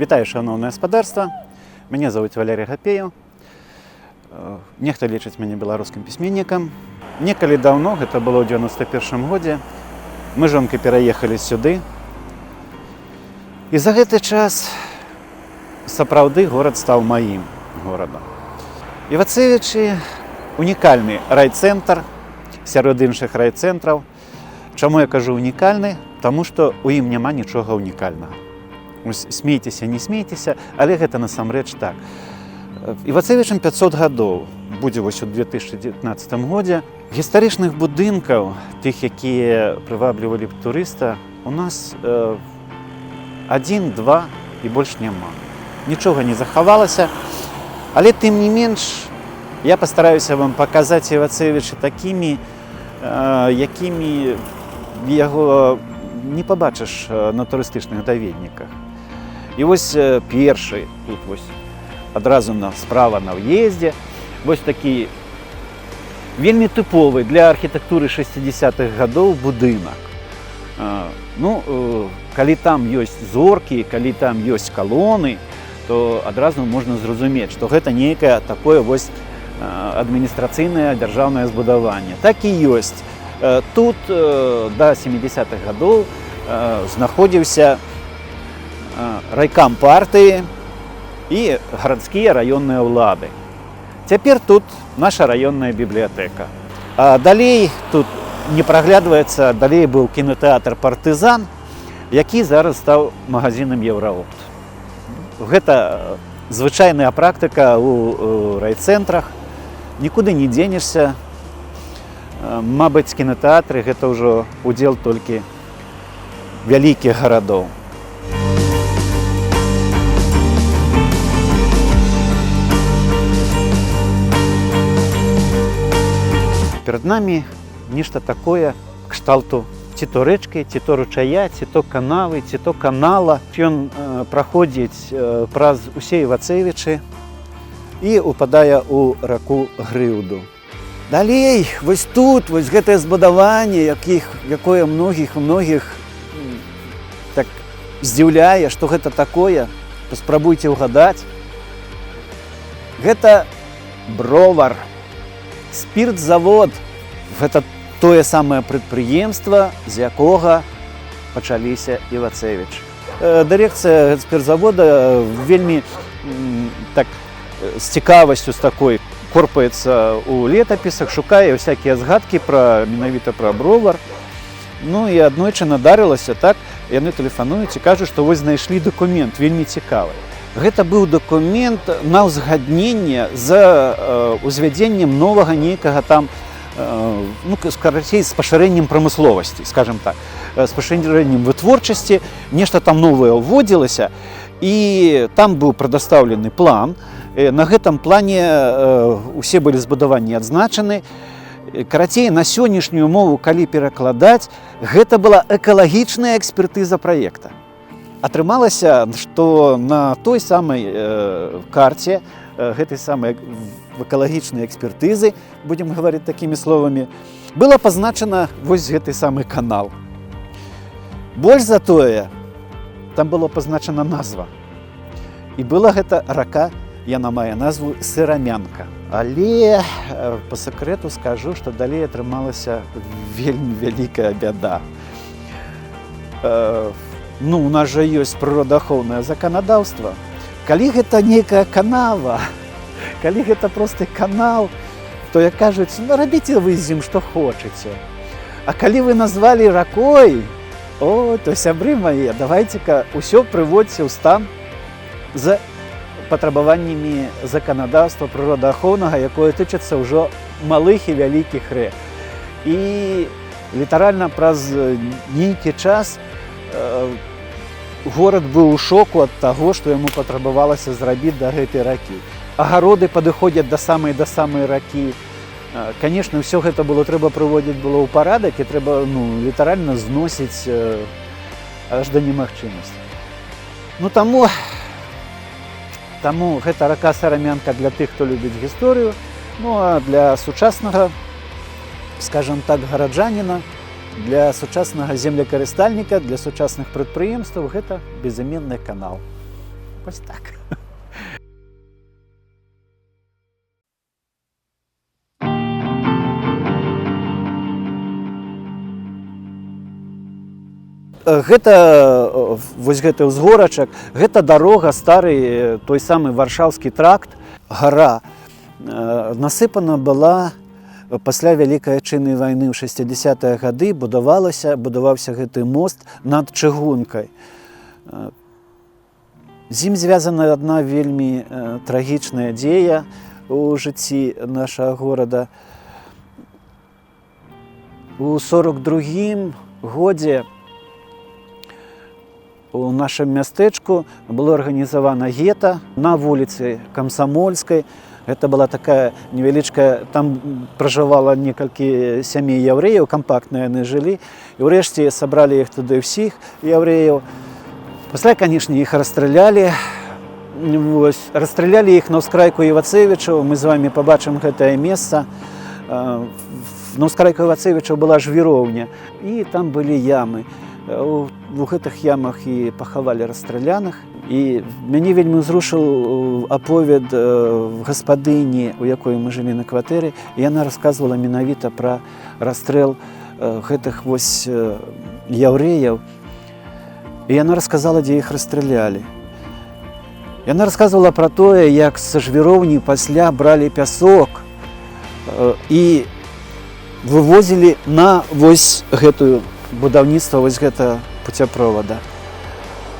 Вітаю, шановне господарство. Мяне зовут Валерий Гапеев. Нехта лічыць мяне беларускім пісьменнікам. Некалі даўно, гэта было ў 91 годзе, мы з жонкай пераехалі сюды. І за гэты час сапраўды горад стаў маім горадам. Івацевічы унікальны райцэнтр сярод іншых райцэнтраў. Чаму я кажу унікальны? Таму што ў ім няма нічога унікальнага. Смейцеся, не смейцеся, але гэта насамрэч так. Івацевічам 500 гадоў, будзе вось у 2019 годзе. Гістарычных будынкаў, тых, якія прываблівалі б турыста, у нас 1, 2 і больш няма. Нічога не захавалася, але тым не менш я пастараюся вам паказаць Івацевіча такімі, якімі яго не пабачыш на турыстычных даведніках. І вось першы, тут вось адразу справа на ўездзе, вось такі вельмі тыповы для архітэктуры 60-х гадоў будынак. Калі там ёсць зоркі, калі там ёсць калоны, то адразу можна зразумець, што гэта нейкае такое вось адміністрацыйнае дзяржаўнае збудаванне. Так і ёсць. Тут да 70-х гадоў знаходзіўся райкам партыі і гарадскія раённыя ўлады. Цяпер тут наша раённая бібліятэка. А далей тут не праглядваецца, далей быў кінотэатр «Партызан», які зараз стаў магазінам «Еўраопт». Гэта звычайная практыка ў райцэнтрах, нікуды не дзенешся. Мабыць, кінотэатры гэта ўжо удзел толькі вялікіх гарадоў. Перад намі нешта такое кшталту ці то рэчкі, ці то ручая, ці то канавы, ці то канала. Ён праходзіць праз усе Івацевічы і упадае ў раку Грыўду. Далей, вось тут, вось гэтае збудаванне, якое многіх так здзіўляе, што гэта такое, паспрабуйце ўгадаць. Гэта бровар. Спіртзавод – гэта тое самае прадпрыемства, з якога пачаліся Івацевічы. Дырэкцыя спіртзавода вельмі так з цікавасцю з такой корпаецца ў летапісах, шукае ўсякія згадкі менавіта пра бровар. І аднойчы надарылася так, яны тэлефануюць і кажуць, што вось знайшлі дакумент вельмі цікавы. Гэта быў дакумент на ўзгадненне з узвядзеннем новага нейкага там, скарацей, з пашырэннем прамысловасці, скажем так, з пашырэннем вытворчасці, нешта там новае ўводзілася, і там быў прадастаўлены план. На гэтым плане усе былі збудаванні адзначаны. Карацей, на сённяшнюю мову, калі перакладаць, гэта была экалагічная экспертыза праекта. Атрымалася, што на той самай карце гэтай самай экалагічнай экспертызы, будзем гаварыць такімі словамі, была пазначана вось гэты самы канал. Больш за тое, там была пазначана назва. І была гэта рака, яна мае назву Сырамянка. Але па сакрэту скажу, што далей атрымалася вельмі вялікая бяда. У нас жа ёсць прыродаахоўнае заканадаўства. Калі гэта нейкая канава, калі гэта просты канал, то, як кажуць, рабіце вы з ім што хочаце. А калі вы назвалі ракой, то, сябры мае, давайце-ка ўсё прыводзьце ў стан з патрабаваннямі заканадаўства прыродаахоўнага, якое тычыцца ўжо малых і вялікіх рэк. І літаральна праз нейкі час горад быў у шоку ад таго, што яму патрабавалася зрабіць да гэтай ракі. Агароды падыходзяць да самай ракі. Канешне, ўсё гэта трэба прыводзіць было ў парадак, і трэба літаральна зносіць аж да немагчымасці. Таму гэта рака Сырамянка для тых, хто любіць гісторыю, а для сучаснага, скажам так, гараджаніна, для сучаснага землекарыстальніка, для сучасных прадпрыемстваў гэта безыменны канал. Ось так. Гэта вось гэты ўзгорачак, гэта дарога, стары той самы варшаўскі тракт, гара насыпана была пасля Вялікай Адчайнай вайны ў 60-е гады, будаваўся гэты мост над чыгункай. З ім звязана адна вельмі трагічная дзея ў жыцці нашага горада. У 42-м годзе у нашым мястэчку было арганізавана гета на вуліцы Камсамольскай. Гэта была такая невялічкая, там пражывала некалькі сямей яўрэяў, кампактна яны жылі. І ўрэшце сабралі іх туды ўсіх яўрэяў. Пасля, канешне, іх расстралялі. Расстралялі іх на ўскрайку Івацевічаў. Мы з вамі пабачым гэтае месца. На ўскрайку Івацевічаў была жвіроўня, і там былі ямы. У гэтых ямах і пахавалі расстраляных. І мяне вельмі ўзрушыў аповед гаспадыні, у якой мы жылі на кватэры. Яна расказвала менавіта пра расстрэл гэтых вось яўрэяў. І яна расказала, дзе іх расстралялі. Яна расказвала пра тое, як са жвіроўні пасля бралі пясок і вывозілі на вось гэтую будаўніцтва вось гэта пуцяпровода.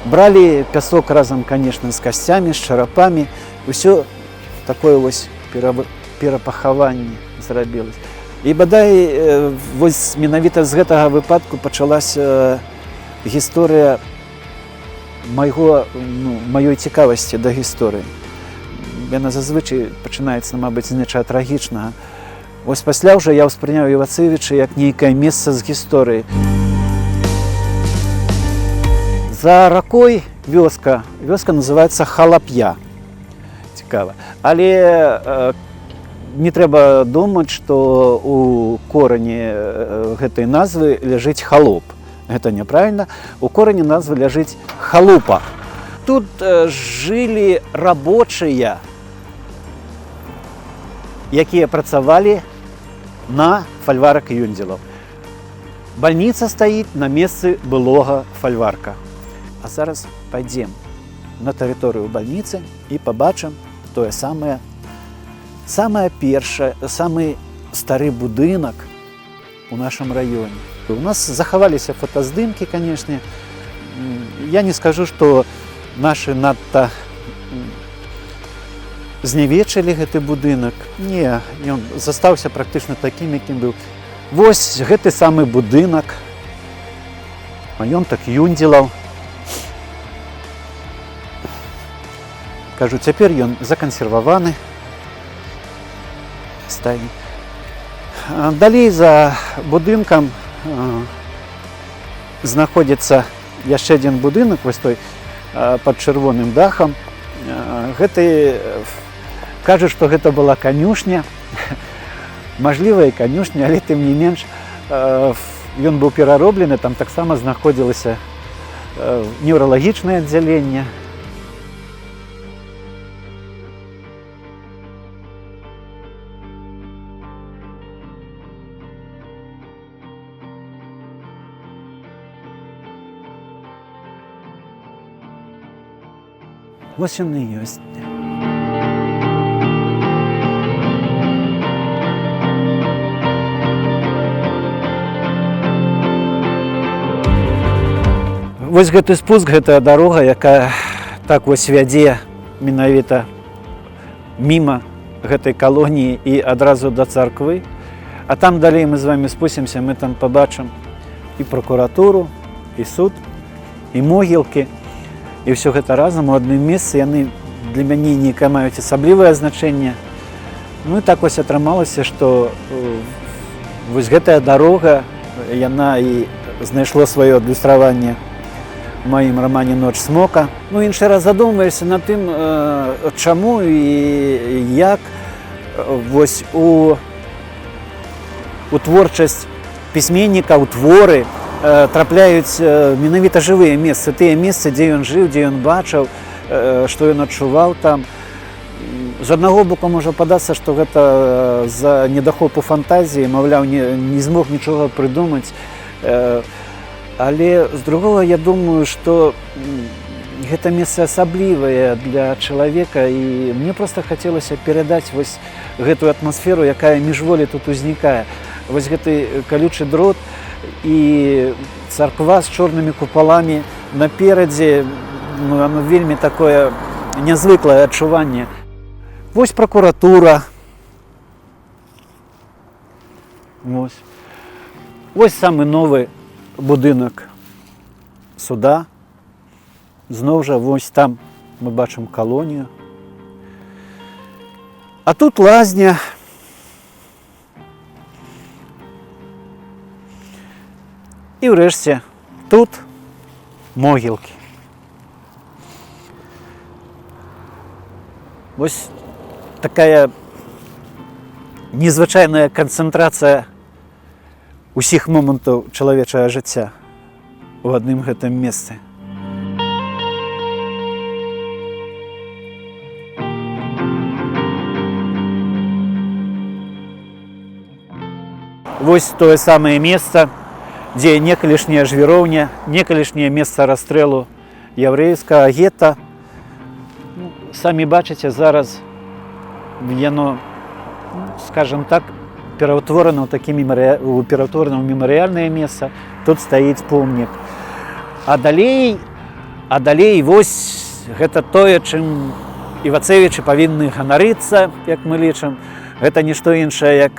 Бралі пясок разам, конечно, з касцямі, з чарапамі. Усё такое вось перапахаванне зрабілася. І бадай вось менавіта з гэтага выпадку пачалася гісторыя маёй цікавасці да гісторыі. Яна зазвычай пачынаецца, мабыць, з нечага трагічнага. Вось пасля ўжо я ўспрыняў Івацевіча як нейкае месца з гісторыі. За ракой вёска. Вёска называецца Халап'я. Цікава. Але не трэба думаць, што у корані гэтай назвы ляжыць халоп. Гэта няправільна. У корані назвы ляжыць халупа. Тут жылі рабочыя, якія працавалі на фальварак Юндзелаў. Бальніца стаіць на месцы былога фальварка. А зараз пайдзем на тэрыторыю бальніцы і пабачым тое самае першае, самы стары будынак у нашым раёне. У нас захаваліся фотаздымкі, канешне. Я не скажу, што нашы надта знявечылі гэты будынак. Не, ён застаўся практычна такім, якім быў. Вось гэты самы будынак. Маёнтак Юндзелаў. Кажу, цяпер ён закансерваваны. Стайні. Далей за будынкам знаходзіцца яшчэ адзін будынак, вось той пад чырвоным дахам. Гэты кажа, што гэта была канюшня. Мажліва і канюшня, але тым не менш ён быў перароблены, там таксама знаходзілася неўралагічнае аддзяленне. Вось яны ёсць. Вось гэты спуск, гэтая дарога, якая так вось вядзе менавіта міма гэтай калоніі і адразу да царквы. А там далей мы з вамі спусцімся, мы там пабачым і пракуратуру, і суд, і могілкі. І ўсё гэта разам у адным месцы, яны для мяне нейкае маюць асаблівае значэнне. Ну і так вось атрымалася, што вось гэтая дарога, яна і знайшла сваё адлюстраванне у маім рамане «Ноч смока». Ну, іншы раз задумаешся над тым, чаму і як вось у творчасць пісьменніка, у творы трапляюць менавіта жывыя месцы, тыя месцы, дзе ён жыў, дзе ён бачыў, што ён адчуваў там. З аднаго боку можа падацца, што гэта з-за недахопу фантазіі, маўляў, не змог нічога прыдумаць. Але з другога я думаю, што гэта месца асаблівае для чалавека, і мне проста хацелася перадаць вось гэтую атмасферу, якая міжволі тут узнікае. Вось гэты калючы дрот і царква з чорнымі купаламі наперадзе, оно вельмі такое нязвыклае адчуванне. Вось пракуратура. Вось самы новы будынак суда. Зноў жа, вось там мы бачым калонію. А тут лазня. І ўрэшце тут могілкі. Вось такая незвычайная канцэнтрацыя усіх момантаў чалавечага жыцця у адным гэтым месцы. Вось тое самае месца, дзе некалішняя жвіроўня, некалішняе месца расстрэлу яўрэйскага гета. Самі бачыце, зараз яно, скажем так, пераўтворана ў мемарыяльнае месца. Тут стаіць помнік. А далей вось гэта тое, чым івацевічы павінны ганарыцца, як мы лічым. Гэта нішто іншае, як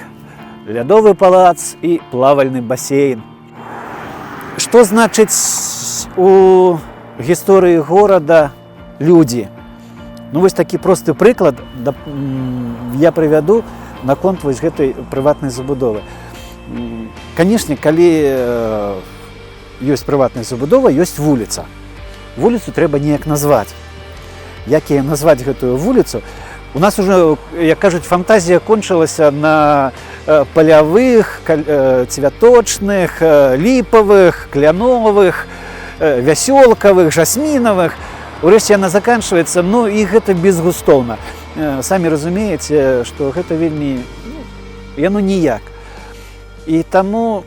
лядовы палац і плавальны басейн. Што значыць у гісторыі горада людзі? Ну, вось такі просты прыклад я прывяду наконт вось гэтай прыватнай забудовы. Канешне, калі ёсць прыватная забудова, ёсць вуліца. Вуліцу трэба неяк назваць. Як яе назваць гэтую вуліцу? У нас уже, як кажуць, фантазія кончылася на палявых, цвяточных, ліпавых, кляновых, вясёлкавых, жасмінавых. Урэшце яна заканчваецца, ну і гэта безгустоўна. Самі разумееце, што гэта вельмі, яно ніяк. І таму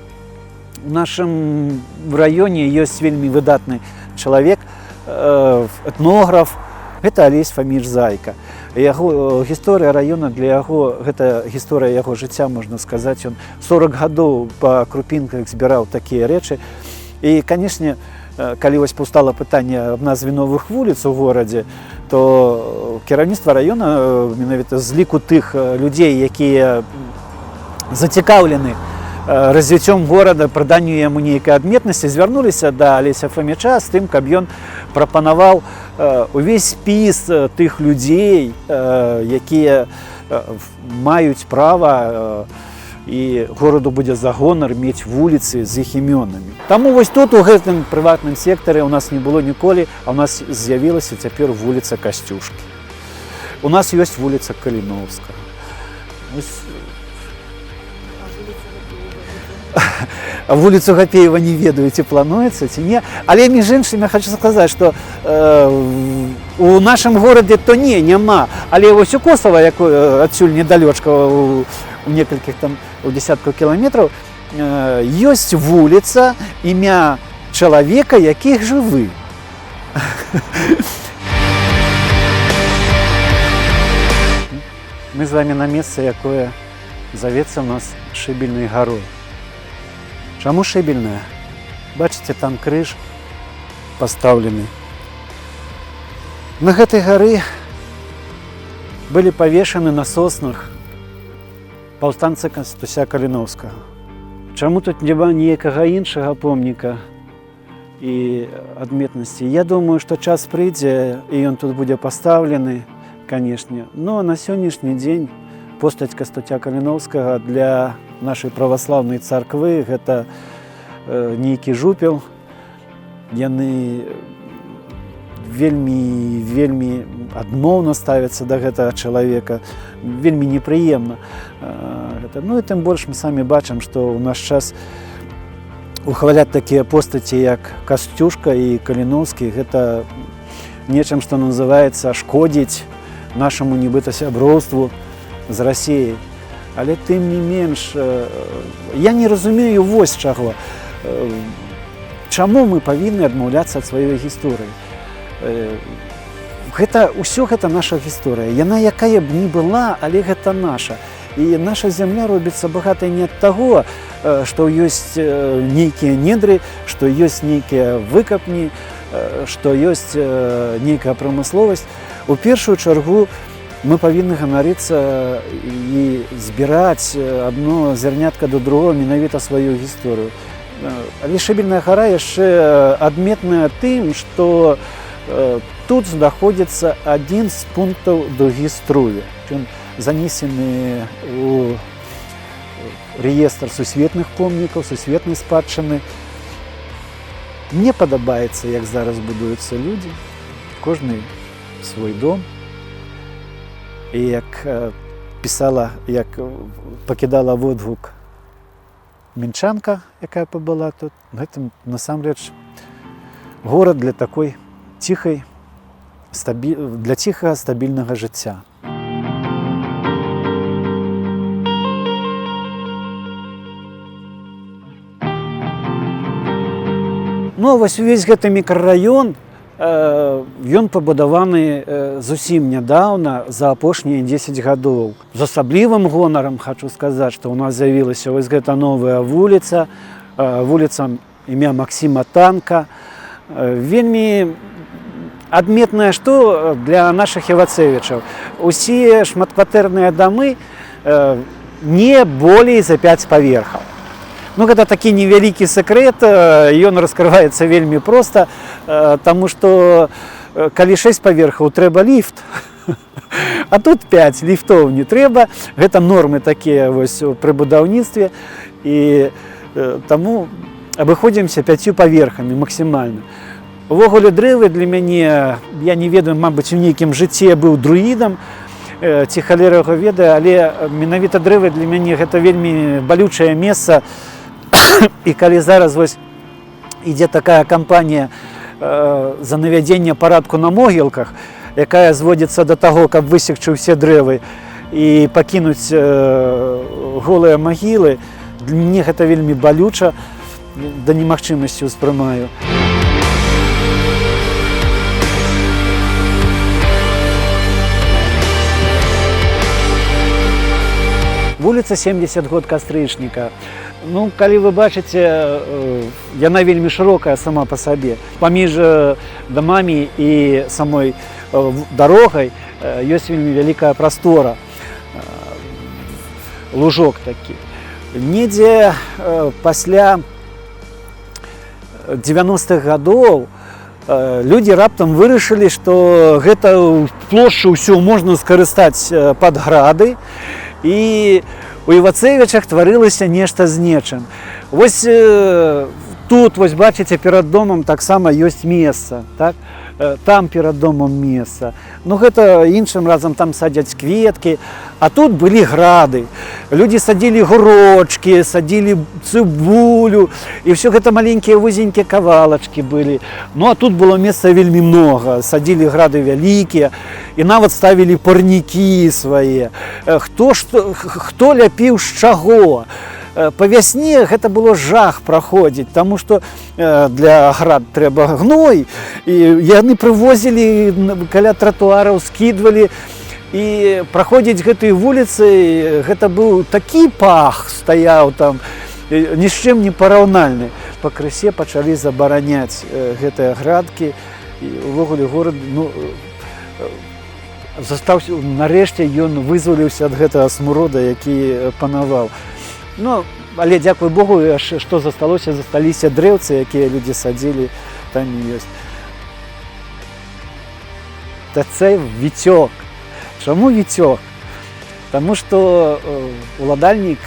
у нашым раёне ёсць вельмі выдатны чалавек, этнограф, гэта Алесь Фаміч Зайка. Яго гісторыя раёна для яго, гэта гісторыя яго жыцця, можна сказаць. Ён 40 гадоў па крупінках збіраў такія рэчы. І, канешне, калі вось паўстала пытанне аб назве новых вуліц у горадзе, то кіраўніцтва раёна, менавіта з ліку тых людзей, якія зацікаўлены развіццём горада, праданню яму нейкай адметнасці, звярнуліся да Алеся Фаміча з тым, каб ён прапанаваў увесь спіс тых людзей, якія маюць права, і гораду будзе за гонар мець вуліцы з іх імёнамі. Таму вось тут у гэтым прыватным сектары у нас не было ніколі, а у нас з'явілася цяпер вуліца Касцюшкі. У нас ёсць вуліца Каліноўскага. А вуліцу Гапеева не ведаю, ці плануецца, ці не. Але між іншым я хочу сказаць, што у нашым горадзе то няма. Але вось у Косава, адсюль недалёчка, у некалькіх там, у десяткаў кіламетраў, ёсць вуліца, імя чалавека, які жывы. Мы з вами на месцы, якое завецца ў нас Шыбельнай гарой. Чаму Шыбельная? Бачыце, там крыж пастаўлены. На гэтай гары былі павешаны на соснах паўстанцы Кастуся Каліноўскага. Чаму тут няма ніякага іншага помніка і адметнасці? Я думаю, што час прыйдзе, і ён тут будзе пастаўлены, канешне. Ну, а на сённяшні дзень постаць Кастуся Каліноўскага для нашай праваслаўнай царквы гэта нейкі жупел. Яны вельмі адмоўна ставяцца да гэтага чалавека, вельмі непрыемна. Ну і тым больш мы самі бачым, што ў наш час ухваляць такія постаці, як Касцюшка і Каліноўскі, гэта нечым, што называецца, шкодзіць нашаму нібыта сяброўству з Расіяй. Але тым не менш, я не разумею вось чаго. Чаму мы павінны адмаўляцца ад сваёй гісторыі? Усё гэта наша гісторыя. Яна якая б ні была, але гэта наша. І наша зямля робіцца багатай не ад таго, што ёсць нейкія недры, што ёсць нейкія выкапні, што ёсць нейкая прамысловасць. У першую чаргу мы павінны ганарыцца і збіраць адно зярнятка да другога менавіта сваю гісторыю. Але Шэбельная гара яшчэ адметная тым, што тут знаходзіцца адзін з пунктаў дугі Струве. Ён занесены ў рэестр сусветных помнікаў, сусветнай спадчыны. Мне падабаецца, як зараз будуюцца людзі, кожны свой дом. І як пісала, як пакідала водгук мінчанка, якая пабыла тут, гэта насамрэч горад для такой ціхай, для ціхага стабільнага жыцця. Ну, а вось увесь гэты мікрараён, ён пабудаваны зусім нядаўна, за апошнія 10 гадоў. З асаблівым гонарам хочу сказаць, што ў нас з'явілася вось гэта новая вуліца, вуліца імя Максіма Танка. Вельмі адметнае, што для нашых Івацевічаў. Усе шматкватэрныя дамы не болей за 5 паверхаў. Ну, гэта такі невялікі сэкрэт, ён раскрываецца вельмі проста, таму што калі 6 паверхаў, трэба ліфт, а тут 5 ліфтоў не трэба. Гэта нормы такія вось пры будаўніцтве, і таму абыходзімся 5 паверхамі максімальна. Увогуле дрэвы для мяне, я не ведаю, мабыць, у нейкім жыцці я быў друідам, ці халера яго ведае, але менавіта дрэвы для мяне гэта вельмі балючае месца. І калі зараз вось ідзе такая кампанія за навядзенне парадку на могілках, якая зводзіцца да таго, каб высекчы ўсе дрэвы і пакінуць голыя магілы, мне гэта вельмі балюча, да немагчымасці ўспрымаю. Вуліца 70 год кастрычніка. Ну, калі вы бачыце, яна вельмі шырокая сама па сабе. Паміж дамамі і самой дарогай ёсць вельмі вялікая прастора, лужок такі. Недзе пасля 90-х гадоў людзі раптам вырашылі, што гэту плошчу ўсё можна скарыстаць пад грады, і у Івацевічах тварылася нешта з нечым. Вось тут, вось бачыце, перад домам таксама ёсць месца, так? Там перад домам месца. Ну, гэта іншым разам там садзяць кветкі, а тут былі грады. Людзі садзілі гурочкі, садзілі цыбулю, і ўсё гэта маленькія вузенькія кавалачкі былі. Ну, а тут было месца вельмі многа. Садзілі грады вялікія, і нават ставілі парнікі свае. Хто ляпіў з чаго? Па вясне гэта было жах праходзіць, таму што для град трэба гной, і яны прывозілі каля тратуараў, скідвалі, і праходзіць гэтай вуліцай, гэта быў такі пах стаяў там, ні з чым не параўнальны. Пакрысе пачалі забараняць гэтыя градкі, і ўвогуле горад, ну, застаўся, нарэшце ён вызваліўся ад гэтага смурода, які панаваў. Ну, але, дзякуй Богу, што засталіся дрэўцы, якія людзі садзілі, там і ёсць. Та це Віцёк. Чаму Віцёк? Таму што уладальнік,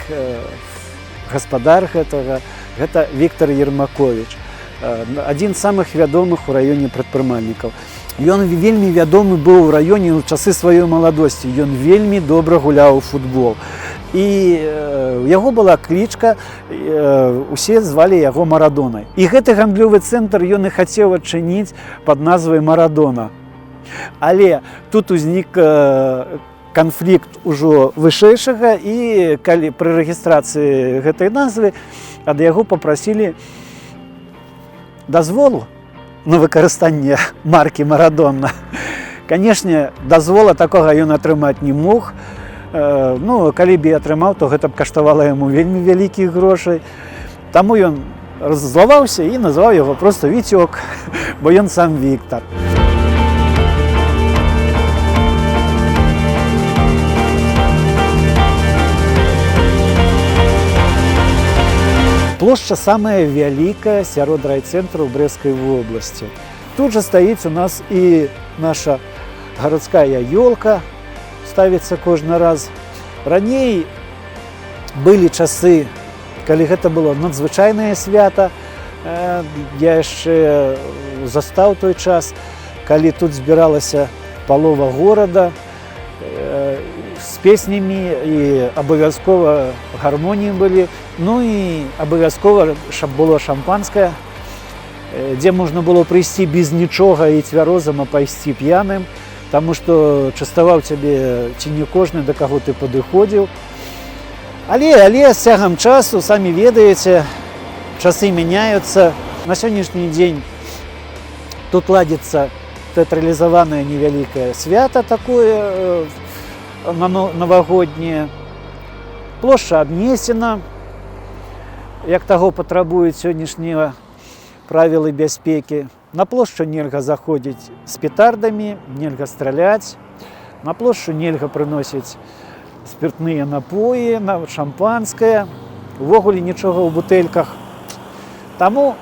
гаспадар гэтага, гэта Віктор Ермакович, адзін з самых вядомых у раёне прадпрымальнікаў. Ён вельмі вядомы быў у раёне ў часы сваёй маладосці. Ён вельмі добра гуляў у футбол. І у яго была клічка, усе звалі яго Марадонай. І гэты гандлёвы цэнтр ён і хацеў адчыніць пад назвай Марадона. Але тут узнік канфлікт ужо вышэйшага, і калі пры рэгістрацыі гэтай назвы ад яго папрасілі дазволу на выкарыстанне маркі Марадона. Канешне, дазвола такога ён атрымаць не мог. Ну, калі б і атрымаў, то гэта б каштавала яму вельмі вялікіх грошай. Таму ён раззлаваўся і назваў яго проста Віцёк, бо ён сам Віктар. Плошча самая вялікая сярод райцэнтраў Брэсцкай вобласці. Тут жа стаіць у нас і наша гарадская ёлка, ставіцца кожны раз. Раней былі часы, калі гэта было надзвычайнае свята. Я яшчэ застаў той час, калі тут збіралася палова горада з песнямі, і абавязкова гармоніі былі. Ну і абавязкова было шампанскае, дзе можна было прыйсці без нічога і цвярозам, а пайсці п'яным, таму што частаваў цябе ці не кожны, да каго ты падыходзіў. Але з цягам часу, самі ведаеце, часы мяняюцца. На сённяшні дзень тут ладзіцца тэатралізаванае невялікае свята такое навагодняе. Плошча абнесена, як таго патрабуюць сённяшнія правілы бяспекі. На плошчу нельга заходзіць з петардамі, нельга страляць. На плошчу нельга прыносіць спіртныя напоі, шампанскае. Увогуле нічога ў бутэльках. Таму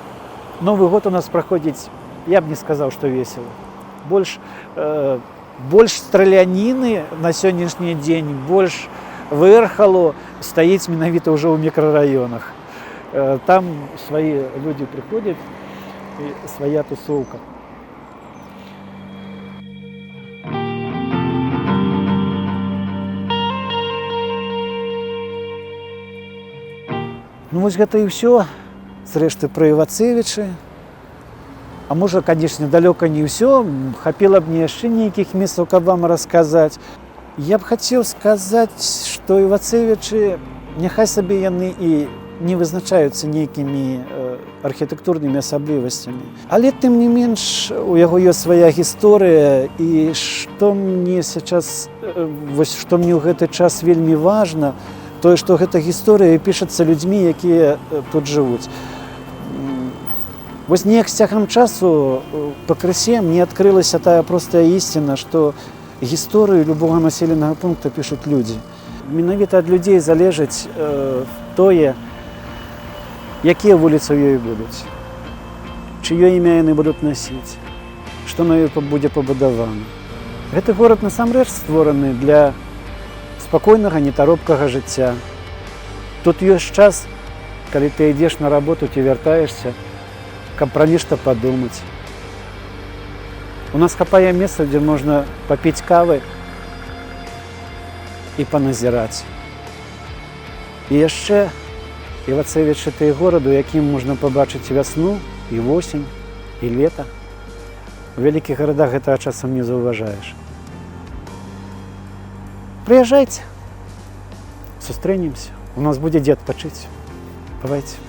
Новы год у нас праходзіць, я б не сказаў, што весела. Больш страляніны на сённяшні дзень, больш вэрхалу стаіць менавіта ўжо ў мікрараёнах. Там свае людзі прыходзяць, і свая тусоўка. Ну вось гэта і ўсё. Зрэшты, пра Івацевічы. А можа, канешне, далёка не ўсё. Хапіла б мне яшчэ нейкіх месцаў, каб вам расказаць. Я б хацеў сказаць, што Івацевічы, няхай сабе яны і не вызначаюцца нейкімі архітэктурнымі асаблівасцямі. Але тым не менш, у яго ёсць свая гісторыя, і што мне ў гэты час вельмі важна, тое, што гэта гісторыя пішацца людзьмі, якія тут жывуць. Вось неяк з цягам часу пакрысе мне адкрылася тая простая ісціна, што гісторыю любога населенага пункта пішуць людзі. Менавіта ад людзей залежыць тое, якія вуліцы ў ёй будуць, чыё імя яны будуць насіць, што на ёй будзе пабудавана. Гэты горад насамрэч створаны для спакойнага, нетаропкага жыцця. Тут ёсць час, калі ты ідзеш на работу, ці вяртаешся, каб пра нешта падумаць. У нас хапае месца, дзе можна папіць кавы і паназіраць. І яшчэ Івацевіч — это і горад, у якім можна пабачыць вясну, і восень, і лета. У вялікіх гарадах гэтага часам не заўважаеш. Прыязджайце, сустрэнемся, у нас будзе дзе адпачыць. Бывайце.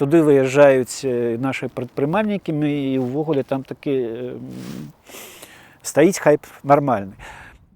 Туды выязджаюць нашы прадпрымальнікі, і ўвогуле там такі стаіць хайп нармальны.